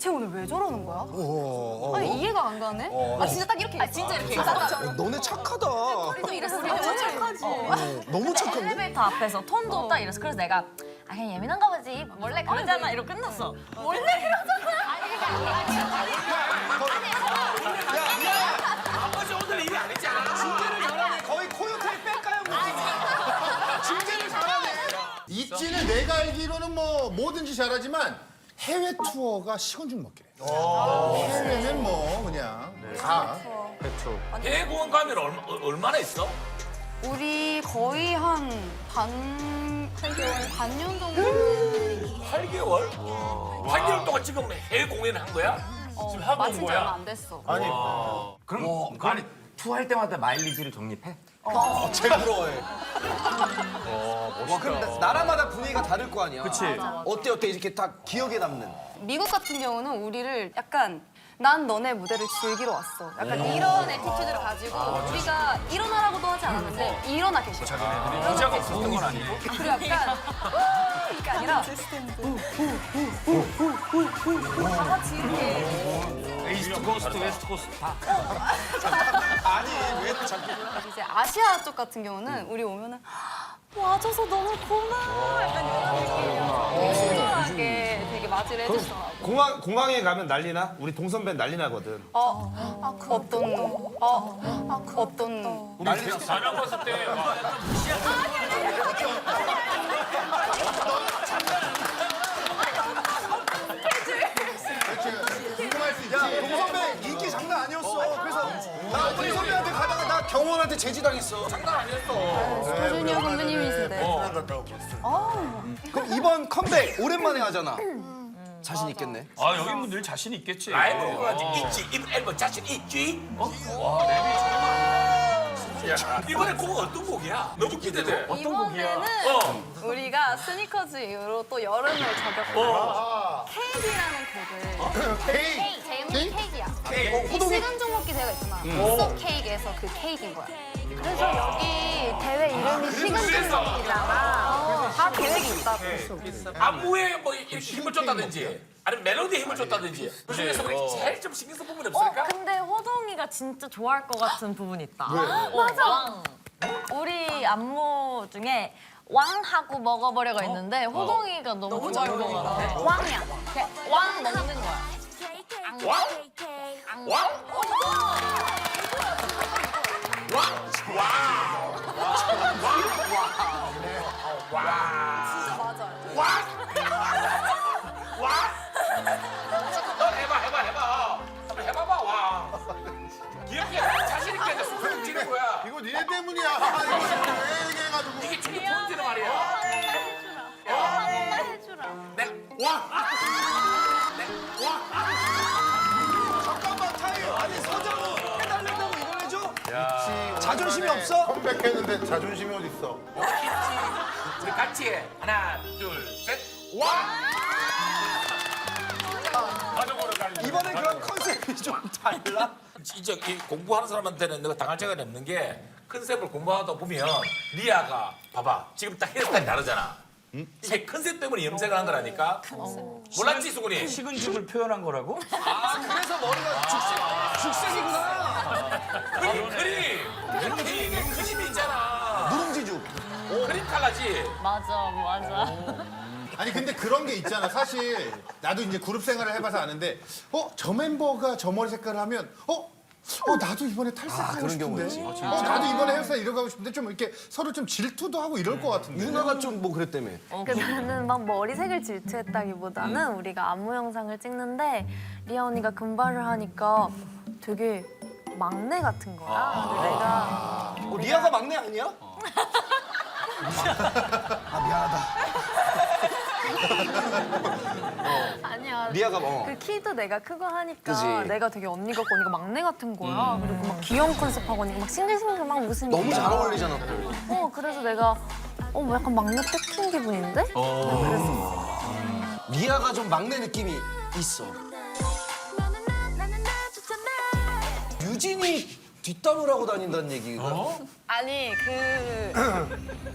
쟤 오늘 왜 저러는 거야? 아니 이해가 안 가네? 아 진짜 딱 이렇게 진짜 이렇게 너네 착하다. 우리도 이랬어. 너무 착하지. 너무 착한데? 엘리베이터 앞에서 톤도 딱 이랬어. 그래서 내가 아 그냥 예민한가 보지. 원래 그러잖아. 이러고 끝났어. 원래 그러잖아. 아버지 오늘 일이 안 했잖아. 중재를 잘하네. 거의 코요태의 백가요 느낌이야. 중재를 잘하네. 있지는 내가 알기로는 뭐 뭐든지 잘하지만 해외 투어가 식은 죽 먹기래. 해외는 뭐 그냥 다. 해외공원 가면 얼마나 있어? 우리 거의 한 8년 정도. 8개월? 8개월 동안 지금 해외 공연을 한 거야? 지금 하고 온 마친 지 얼마 거야? 안 됐어. 아니 그럼 아니 투어할 때마다 마일리지를 적립해? 제일 부러워해. 와, 그럼 나라마다 분위기가 다를 거 아니야. 그치. 어때 이렇게 다 기억에 남는. 미국 같은 경우는 우리를 약간 난 너네 무대를 즐기러 왔어. 약간 이런 애티튜드를 가지고 우리가 일어나라고도 하지 않았는데 일어나 계셔. 의자가 없었던 건 아니고? 그리고 약간 이게 아니라 다 같이 이렇게 이스트 코스트, 웨스트 코스트 다. 아니, 왜 자꾸. 이제 아시아 쪽 같은 경우는 우리 오면은 와줘서 너무 고마워 약간 이런 느낌이어서 되게 친절하게 되게 맞이를 해주시더라고. 공항에 가면 난리나? 우리 동선배 난리 나거든. 어떤 놈? 어떤 놈? 사냥 봤을 때 와, 궁금할 수 있지. 동선배 인기 장난 아니었어. 그래서 나 동선배한테 가다가 나 경호원한테 제지당했어. 장난 아니었어. 조준현 선배님이신데. 그럼 이번 컴백 오랜만에 하잖아. 자신 있겠네. 아 여기 분들 자신 있겠지. 라이브가 있지. 이 앨범 자신 있지? 와, 랩이 정말. 이번에 곡은 어떤 곡이야? 너무 기대돼. 이번에는 우리가 스니커즈 이후로 또 여름을 저격하고 케이크라는 곡을 제목이 케이크야. 이 식은 죽 먹기 대회가 있잖아. 속 케이크에서 그 케이크인 거야. 그래서 여기 대회 이름이 식은 죽 먹기잖아. 다 계획이 있다고. 안무에 뭐 이렇게 힘을 줬다든지 아니면 멜로디에 힘을 줬다든지 그 중에서 제일 좀 신경 쓴 부분이 없을까? 근데 호동이가 진짜 좋아할 것 같은 부분이 있다. 맞아. 우리 안무 중에 왕하고 먹어버려가 있는데 호동이가 너무 좋아할 것 같아. 왕이야. 왕 먹는 거야. 왕? 왕? 진짜 맞아요. 해봐. 한번 해봐봐, 와. 귀엽게 자신있게 해서 쑥 찌는 거야. 이거 니네 때문이야. 이거 왜 얘기해가지고. 이게 춤이 포인트는 말이야. 해주라. 잠깐만 타임. 아니 서장훈 해달라고 이걸 해줘? 자존심이 없어? 컴백했는데 자존심이 어딨어. 우리 같이 해. 하나, 둘, 셋. 가족으로 가는 이번에 그럼 컨셉이 좀 달라? 이제 이 공부하는 사람한테는 내가 당할 자가 없는 게 컨셉을 공부하다 보면 리아가 봐봐 지금 딱 헤어스타일이 다르잖아. 이게 컨셉 때문에 염색을 한 거라니까. 몰랐지 수근이? 식은 죽을 표현한 거라고? 아 그래서 머리가 죽색이구나. 그림 그림이 있잖아. 누룽지죽. 그림 칼라지. 맞아. 아니 근데 그런 게 있잖아. 사실 나도 이제 그룹 생활을 해봐서 아는데 저 멤버가 저 머리 색깔을 하면 나도 이번에 탈색하고 그런 싶은데. 경우 있지. 나도 이번에 헤어스타일 이러고 하고 싶은데 좀 이렇게 서로 좀 질투도 하고 이럴 것 같은데. 유나가 좀 뭐 그랬다며. 나는 막 머리색을 질투했다기보다는 우리가 안무 영상을 찍는데 리아 언니가 금발을 하니까 되게 막내 같은 거야. 내가 리아가 막내 아니야? 아 미안하다. 아니야. 리아가 그 키도 내가 크고 하니까 그지. 내가 되게 언니 같고 언니가 막내 같은 거야. 그리고 막 귀여운 컨셉하고 언니가 막 싱글싱글 막 웃으니까. 너무 잘 어울리잖아. 그래서 내가 뭐 약간 막내 뺏긴 기분인데? 그랬어. 리아가 좀 막내 느낌이 있어. 유진이 뒷담을 하고 다닌다는 얘기가. 아니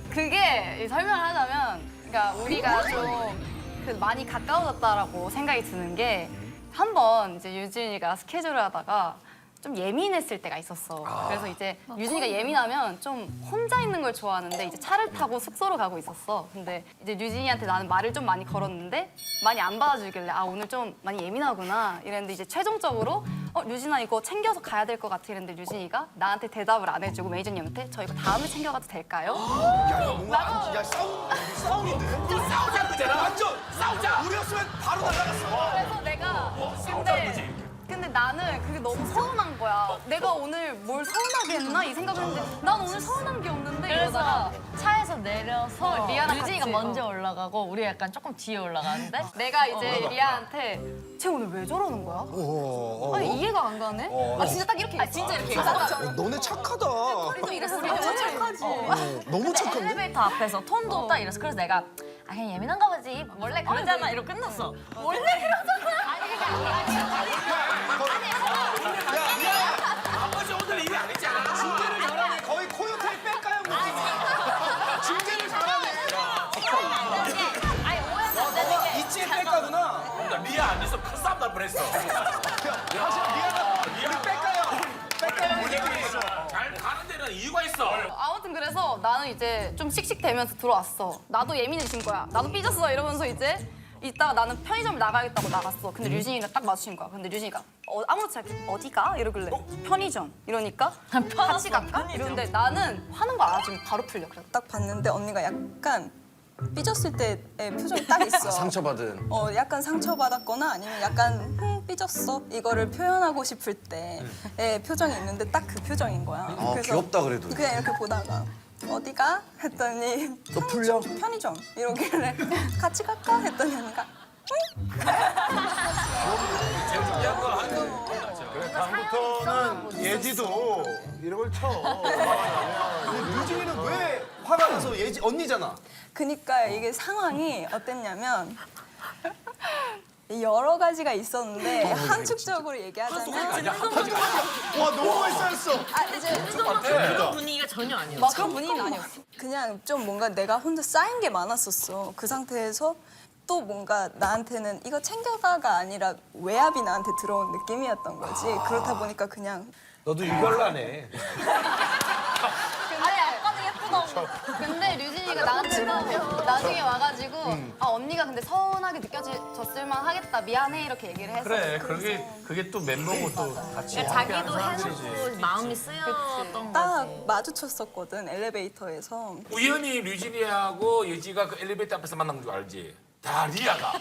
그게 설명을 하자면 그러니까 우리가 좀 많이 가까워졌다라고 생각이 드는 게 한 번 이제 유진이가 스케줄을 하다가 좀 예민했을 때가 있었어. 그래서 이제 유진이가 예민하면 좀 혼자 있는 걸 좋아하는데 이제 차를 타고 숙소로 가고 있었어. 근데 이제 유진이한테 나는 말을 좀 많이 걸었는데 많이 안 받아주길래 아 오늘 좀 많이 예민하구나 이랬는데 이제 최종적으로 유진아 이거 챙겨서 가야 될 것 같아 이랬는데 유진이가 나한테 대답을 안 해주고 매니저님한테 저 이거 다음에 챙겨가도 될까요? 야 싸움인데? 싸우자 그잖아. 완전 싸우자. 우리였으면 바로 날아갔어. 그래서 내가 근데 나는 그게 너무 서운한 거야. 내가 오늘 뭘 서운하게 했나 이 생각을 했는데 난 오늘 서운한 게 없는데 그래서 이러다가 차에서 내려서 리아랑 유진이가 같이, 먼저 올라가고 우리 약간 조금 뒤에 올라가는데 내가 이제 리아한테 쟤 오늘 왜 저러는 거야? 아니 이해가 안 가네? 아 진짜 딱 이렇게 진짜 이렇게 너네 착하다. 이랬어. 우리 너무 착하지. 너무 착한데? 엘리베이터 앞에서 톤도 딱 이랬어. 그래서 내가 아 그냥 예민한가 보지 원래 그러잖아 이러고 끝났어. 원래 그러잖아. 아니 아버지 오늘 일이 안 했잖아. 중계를 잘하네. 거의 코요태의 백가형 느낌이야. 중계를 잘하네. 아니 오해하면 안 되는 게 이치의 백가구나. 나 리아 안 있어 큰 싸움 날 뻔했어. 사실 미아가 우리 백가형. 우리끼리 잘 가는 데는 이유가 있어. 아무튼 그래서 나는 이제 좀 씩씩대면서 들어왔어. 나도 예민해진 거야. 나도 삐졌어 이러면서 이제 이따가 나는 편의점을 나가겠다고 나갔어. 근데 류진이가 딱 마주친 거야. 근데 류진이가 아무렇지 않게 어디가? 이러길래 편의점 이러니까 같이 갈까? 이러는데 나는 화는 거 알아. 지금 바로 풀려. 그래. 딱 봤는데 언니가 약간 삐졌을 때의 표정이 딱 있어. 상처받은. 약간 상처받았거나 아니면 약간 삐졌어 이거를 표현하고 싶을 때의 표정이 있는데 딱 그 표정인 거야. 귀엽다 그래도. 그냥 이렇게 보다가 어디가? 했더니 너 풀려? 편의점 이러길래 같이 갈까? 했더니 언니가 다음부터는 예지도 이런 걸 쳐. 유진이는 왜 화가 나서 예지 언니잖아. 그니까 이게 상황이 어땠냐면 여러 가지가 있었는데 함축적으로 얘기하자면 와 너무 맛있었어. 그런 분위기가 전혀 아니었어. 막 그런 분위기는 아니었어. 그냥 좀 뭔가 내가 혼자 쌓인 게 많았었어. 그 상태에서 또 뭔가 나한테는 이거 챙겨가가 아니라 외압이 나한테 들어온 느낌이었던 거지. 그렇다 보니까 그냥 너도 유별나네. 아니 아까는 예쁘다고. 근데 류진이가 나한테도 나중에 와가지고 아 언니가 근데 서운하게 느껴졌을만 하겠다 미안해 이렇게 얘기를 했어. 그래, 그게 또 멤버고 또 같이. 자기도 해놓고 마음이 쓰였던 딱 거지. 마주쳤었거든 엘리베이터에서. 우연히 류진이하고 예지가 그 엘리베이터 앞에서 만난 줄 알지? 다 리아가.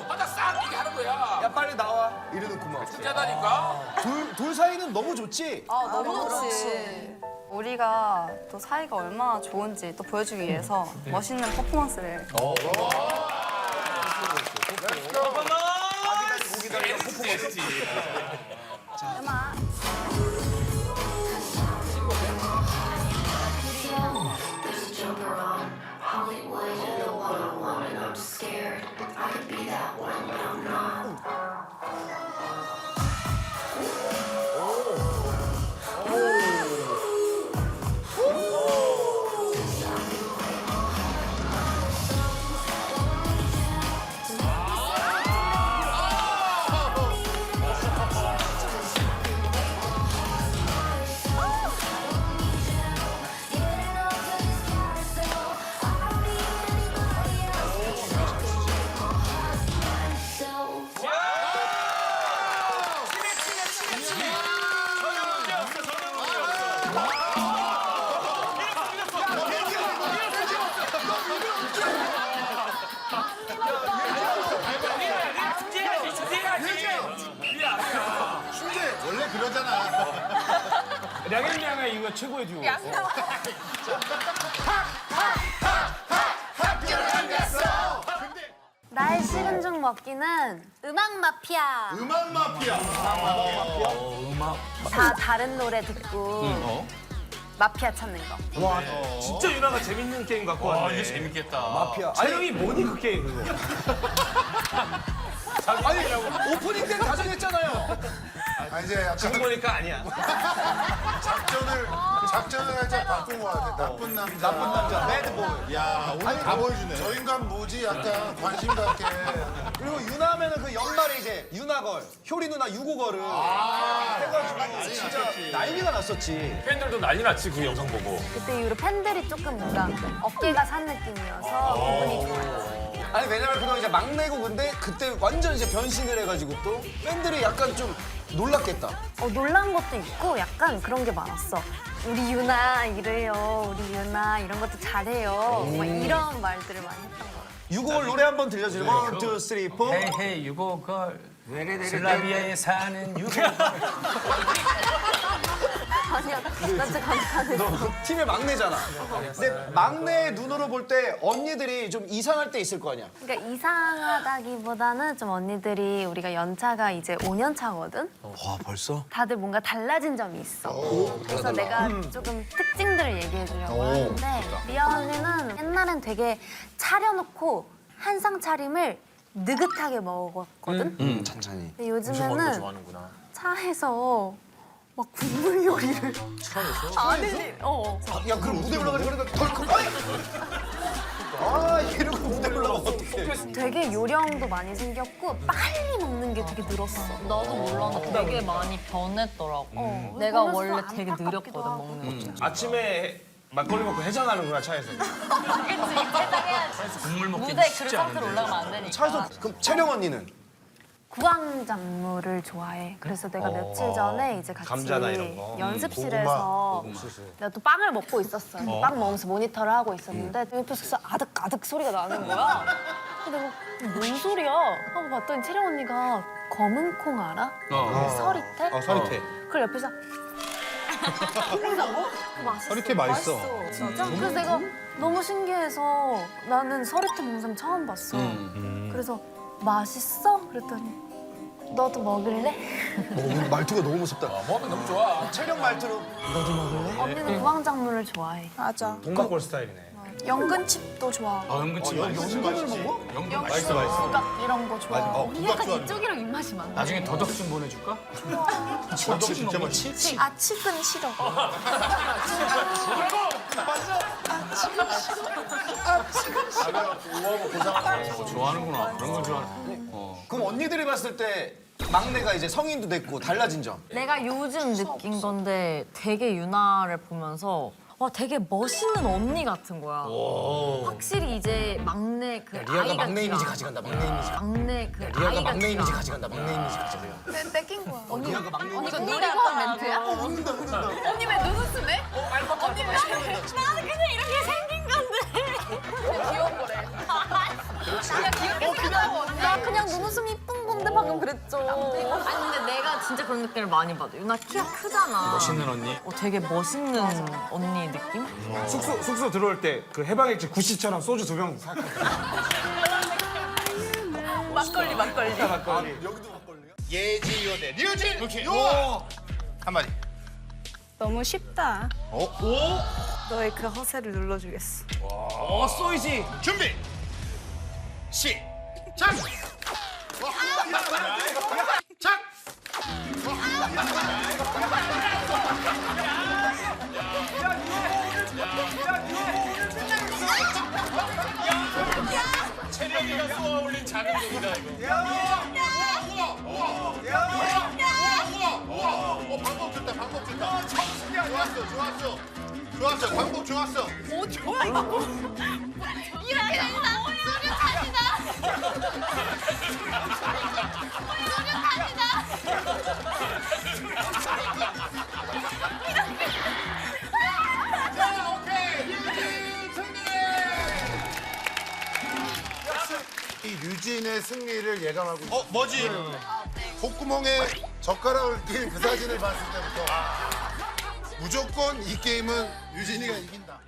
맞아 싹 이렇게 하는 거야. 야 빨리 나와. 이래놓고만. 진짜다니까. 둘 사이는 너무 좋지. 아 너무 좋지. 우리가 또 사이가 얼마나 좋은지 또 보여주기 위해서 멋있는 퍼포먼스를. 원래 그러잖아. 량앤량의 이거 최고의 듀오였어. 나의 식은 죽 먹기는 음악 마피아. 음악 마피아. 다 다른 노래 듣고 마피아 찾는 거. 와, 진짜 유나가 재밌는 게임 갖고 왔네. 이게 재밌겠다. 마피아. 재영이 뭐니 그 게임 그거. 아니 오프닝 때 다 정했잖아요. 아, 이제 약간 지금 보니까 아니야. 작전을 작전을 살짝 바꾼 것 같아. 나쁜 남자, 배드보이. 야, 오늘 다 보여주네. 저 인간 뭐지? 약간 관심 갖게. 그리고 유나면은 그 연말에 이제 유나걸, 효리 누나 유고걸을 해가지고 진짜 난리가 났었지. 팬들도 난리 났지 그 영상 보고. 그때 이후로 팬들이 조금 뭔가 어깨가 산 느낌이어서 기분이 좋아요. 아니 왜냐면 그거 이제 막내고 근데 그때 완전 이제 변신을 해가지고 또 팬들이 약간 좀 놀랐겠다. 놀란 것도 있고 약간 그런 게 많았어. 우리 유나 이래요. 우리 유나 이런 것도 잘해요. 막 이런 말들을 많이 했던 거 같아요. 유고걸 노래 한번 들려주세요. 원, 투, 쓰리, 포. 헤이 헤이 유고걸 슬라비아에 사는 유고걸. 아니야, 나 진짜 감탄해. 너 팀의 막내잖아. 근데 막내의 눈으로 볼 때 언니들이 좀 이상할 때 있을 거 아니야? 그러니까 이상하다기보다는 좀 언니들이 우리가 연차가 이제 5년 차거든. 와 벌써? 다들 뭔가 달라진 점이 있어. 그래서 내가 조금 특징들을 얘기해 주려고 하는데 리아 언니는 옛날엔 되게 차려놓고 한상 차림을 느긋하게 먹었거든. 천천히. 근데 요즘에는 차에서 막 국물 요리를 야 그럼 무대 올라가니까 덜컥. 아 이러고 무대 올라가면 어떡해. 되게 요령도 많이 생겼고 빨리 먹는 게 되게 늘었어. 나도 몰랐는데 되게 많이 변했더라고. 내가 원래 되게 느렸거든 먹는 거. 아침에 막걸리 먹고 해장하는구나 차에서. 국물 먹기 무대 그 쉽지 상태로 않은데. 올라가면 안 되니까. 차에서 그럼 채령 언니는? 구황작물을 좋아해. 그래서 내가 며칠 전에 이제 같이 감자나 이런 거. 연습실에서 내가 또 빵을 먹고 있었어요. 빵 먹으면서 모니터를 하고 있었는데 옆에서 아득아득 소리가 나는 거야. 근데 내가 뭔 소리야? 하고 봤더니 채령 언니가 검은 콩 알아? 서리태? 서리태. 그걸 옆에서 먹는다고? 맛있어. 서리태 맛있어. 진짜? 그래서 내가 너무 신기해서 나는 서리태 먹는 사람 처음 봤어. 그래서 맛있어? 그랬더니 너도 먹을래? 말투가 너무 무섭다. 먹으면 너무 좋아. 채령 말투로 너도 먹을래? 언니는 구황작물을 좋아해. 맞아. 동막골 스타일이네. 연근칩도 좋아. 연근치 연근을 먹어? 맛있어 맛있어. 국밥 이런 거 좋아. 언니 국밥 약간 좋아하는 이쪽이랑 입맛이 많아. 나중에 더덕 좀 보내줄까? 저도 진짜 맛있어. 아 칩은 싫어. 좋아하는구나. 그런 걸 좋아하는. 그럼 언니들이 봤을 때 막내가 이제 성인도 됐고 달라진 점. 내가 요즘 느낀 건데 되게 유나를 보면서 와 되게 멋있는 언니 같은 거야. 확실히 이제 막내 그 리아가 아이 막내 이미지 같지가 가져간다. 막내 이미지. 않아. 막내 그 리아가 아이 막내 이미지 같지가 가져간다. 막내 이미지 가져간다. 뺏긴 거야. 리아가 막내 이미지. 이거 노리고 한 멘트야? 언니 왜 눈 웃으네? 언니 왜? 나는 그냥 이렇게 생긴 건데. 귀여운 거래. 그냥 귀엽게 생겼다고. 나 그냥 눈웃음 이쁜 건데 방금 그랬죠. 아니 근데 내가 진짜 그런 느낌을 많이 받아. 유나 키가 크잖아. 멋있는 언니. 되게 멋있는 언니 느낌? 숙소 들어올 때 그 해방일지 구씨처럼 소주 2병 사. 막걸리. 예지요 대 류진. 요. 한마디. 너무 쉽다. 오. 너의 그 허세를 눌러주겠어. 쏘이지. 준비. 시작. 작. 체력이가 쏘아 올린 작은 얘기다 이거. 방법 좋다. 방법 좋다. 좋았어. 방법 좋았어. 이렇게 된다고 수류탄이다. 자, 오케이. 류진 승리. 이 류진의 승리를 예감하고 있어. 뭐지? 콧구멍에 젓가락을 낀 그 사진을 봤을 때부터 무조건 이 게임은 류진이가 이긴다.